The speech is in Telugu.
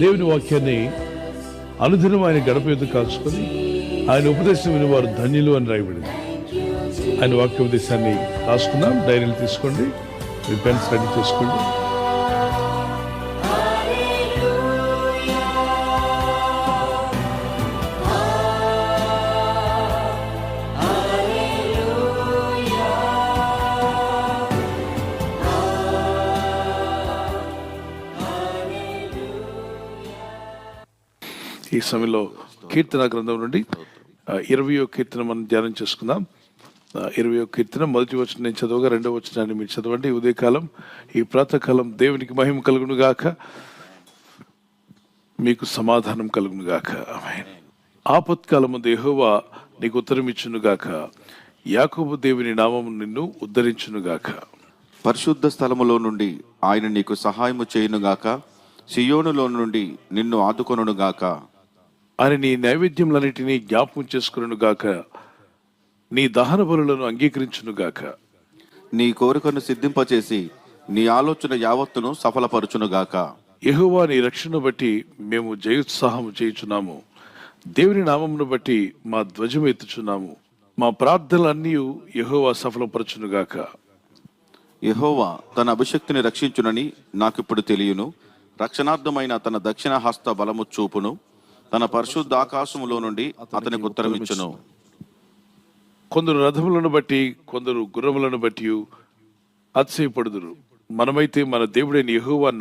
దేవుని వాక్యాన్ని అనుదినం ఆయన గడప ఎదురు కాల్చుకొని ఆయన ఉపదేశం విని వారు ధన్యులు అని రాయబడింది. ఆయన వాక్యోపదేశాన్ని రాసుకుందాం. డైరీలు తీసుకోండి, మీ పెన్స్ రెడీ చేసుకోండి. ఈ సమయంలో కీర్తన గ్రంథం నుండి 20వ కీర్తన మనం ధ్యానం చేసుకుందాం. 20వ కీర్తన మొదటి వచనం నేను చదవగా 2వ వచనాన్ని మీరు చదవండి. ఉదయకాలం ఈ ప్రాతకాలం దేవునికి మహిమ కలుగును గాక, మీకు సమాధానం కలుగును గాక. ఆమేన్. ఆపత్కాలము యెహోవా నీకు ఉత్తరం ఇచ్చును గాక, యాకోబు దేవుని నామము నిన్ను ఉద్ధరించును గాక. పరిశుద్ధ స్థలములో నుండి ఆయన నీకు సహాయము చేయునుగాక, సియోనులో నుండి నిన్ను ఆదుకొనుగాక. ఆయన నీ నైవేద్యములన్నిటినీ జ్ఞాపకం చేసుకును గాక, నీ దహన బలులను అంగీకరించును గాక. నీ కోరికను సిద్ధింపచేసి నీ ఆలోచన యావత్తును సఫలపరచునుగాక. యెహోవా నీ రక్షణను బట్టి మేము జయోత్సాహము చేయుచున్నాము, దేవుని నామమును బట్టి మా ధ్వజం ఎత్తుచున్నాము. మా ప్రార్థనలన్నీ యెహోవా సఫలపరచునుగాక. యెహోవా తన అభిషక్తిని రక్షించునని నాకిప్పుడు తెలియను. రక్షణార్థమైన తన దక్షిణ హస్త బలము చూపును. తన పరిశుద్ధ ఆకాశములో నుండి అతనికి ఉత్తరమిచ్చును. కొందరు రథములను బట్టి, కొందరు గుర్రములను బట్టి అతిశయపడుదురు. మనమైతే మన దేవుడైన యెహోవా